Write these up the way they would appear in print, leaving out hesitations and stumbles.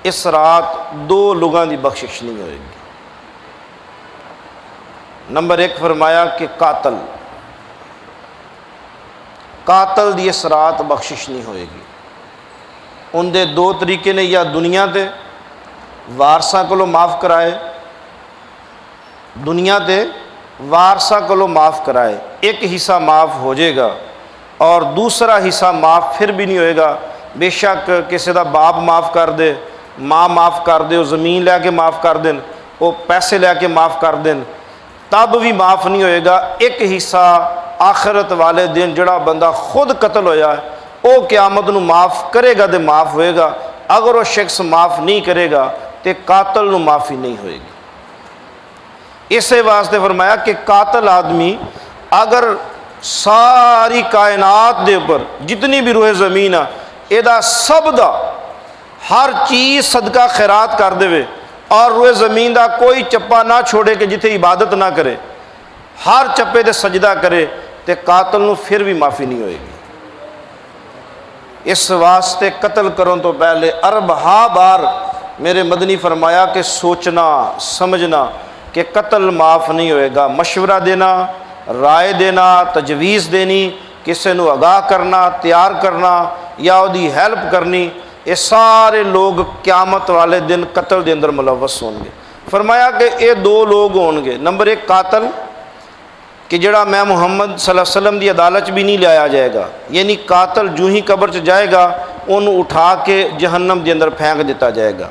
इस रात दो लोगों की बख्शिश नहीं होएगी। नंबर एक फरमाया कि कातल दी इस रात बख्शिश नहीं होएगी। उनके दो तरीके ने, या दुनिया ते वारसा को माफ़ कराए, दुनिया ते वारसा को माफ़ कराए, एक हिस्सा माफ़ हो जाएगा और दूसरा हिस्सा माफ़ फिर भी नहीं होएगा। बेशक किसी का बाप माफ़ कर दे, माँ माफ़ कर दे, ज़मीन लैके माफ़ कर देन, वो पैसे लैके माफ़ कर देन, तब भी माफ़ नहीं होएगा। एक हिस्सा आखिरत वाले दिन जड़ा बंदा खुद कतल होया है वो क़यामत नूं माफ़ करेगा तो माफ़ होएगा। अगर वो शख्स माफ़ नहीं करेगा तो कातल नूं माफ़ी नहीं होएगी। इस वास्ते फरमाया कि कातल आदमी अगर सारी कायनात के उपर जितनी भी रूह ज़मीन आ इहदा सब दा हर चीज़ सदका खैरात कर दे और रूह ज़मीन का कोई चप्पा ना छोड़े कि जिथे इबादत ना करे, हर चप्पे ते सजदा करे, तो कातल नूं फिर भी माफ़ी नहीं होएगी। इस वास्ते कत्ल करों तो पहले अरबहा बार मेरे मदनी फरमाया कि सोचना समझना कि कत्ल माफ़ नहीं होएगा। मशवरा देना, राय देना, तजवीज़ देनी, किसी को आगाह करना, तैयार करना या उसकी हैल्प करनी, ये सारे लोग क़यामत वाले दिन कत्ल के अंदर मुलव्वस होंगे। फरमाया कि ये दो लोग होंगे। नंबर एक कातल कि जड़ा मैं मुहम्मद सल्लल्लाहु अलैहि वसल्लम की अदालत भी नहीं लाया जाएगा, यानी कातल जो ही कब्र च जाएगा उन्होंने उठा के जहन्नम के अंदर फेंक दिता जाएगा।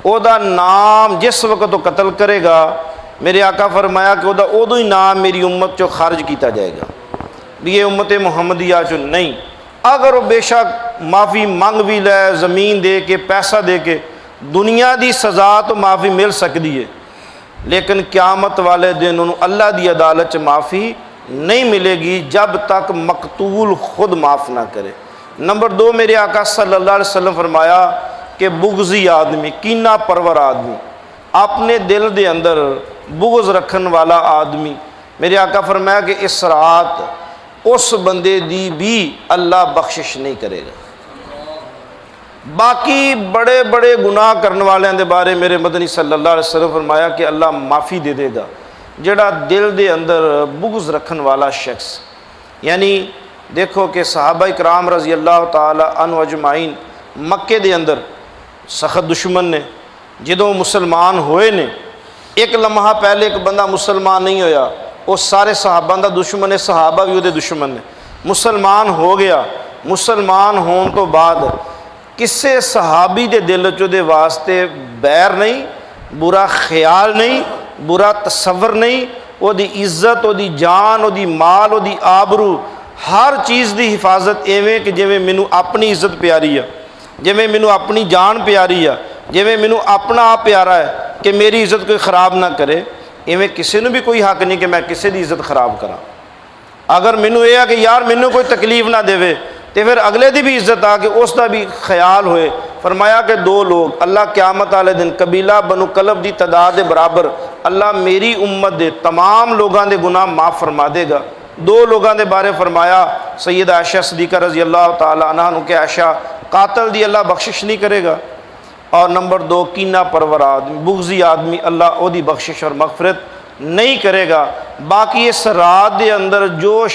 ओदा नाम जिस वक्त वो कत्ल करेगा, मेरे आका फरमाया कि ओदा उदों ही नाम मेरी उम्मत चो खारिज किया जाएगा भी ये उम्मत मुहम्मदिया चो नहीं। अगर वो बेशक माफ़ी मंग भी लै, ज़मीन दे के पैसा दे के, दुनिया की सज़ा तो माफ़ी मिल सकती है, लेकिन क़यामत वाले दिन उन्होंने अल्लाह की अदालत माफ़ी नहीं मिलेगी जब तक मकतूल खुद माफ़ ना करे। नंबर दो मेरे आका सल्लल्लाहु अलैहि वसल्लम फरमाया कि बुग़्ज़ी आदमी, कीना परवर आदमी, अपने दिल के अंदर बुग़्ज़ रखन वाला आदमी, मेरे आका फरमाया कि इस रात उस बंदे दी भी अल्लाह बख्शिश नहीं करेगा। बाकी बड़े बड़े गुनाह करने वालों के बारे मेरे मदनी सल्लल्लाहु अलैहि वसल्लम फरमाया कि अल्लाह माफ़ी दे देगा। जड़ा दिल के अंदर बुग़्ज़ रखन वाला शख्स, यानी देखो कि सहाबा इकराम रज़ी अल्लाह ताला अन्हु अजमाइन मक्के के अंदर सख्त दुश्मन ने जो मुसलमान होए ने, एक लम्हा पहले एक बंदा मुसलमान नहीं होया, वो सारे सहाबा का दुश्मन है, सहाबा भी वो दुश्मन ने। मुसलमान हो गया, मुसलमान होने तो बाद किसी सहाबी के दिल च उहदे वास्ते बैर नहीं, बुरा ख्याल नहीं, बुरा तसव्वुर नहीं, उहदी इज्जत, उहदी जान, उहदी माल, उहदी आबरू, हर चीज़ की हिफाजत इवें कि जिवें मैनू अपनी इज्जत प्यारी है, जिवें मैनू अपनी जान प्यारी है, जिवें मैनू अपना आप प्यारा है कि मेरी इज्जत कोई ख़राब ना करे, इवें किसी को भी कोई हक नहीं कि मैं किसी की इज्जत ख़राब करा। अगर मैनू यह है कि यार मैनू कोई तकलीफ ना देवे तो फिर अगले की भी इज्जत आ कि उसका भी ख्याल होए। फरमाया कि दो लोग अल्लाह क़यामत वाले दिन कबीला बनु कलब की तादाद के बराबर अल्लाह मेरी उम्मत के तमाम लोगों के गुनाह माफ़ फरमा देगा। दो लोगों के बारे फरमाया सैयदा आयशा सिद्दीक़ा रज़ी अल्लाह ताला अन्हा कि आयशा कातल दी अल्लाह बख्शिश नहीं करेगा, और नंबर दो कीना परवर आदमी, बुग़्ज़ी आदमी, अल्लाह ओदी बख्शिश और मग़फ़िरत नहीं करेगा। बाकी इस रात के अंदर जो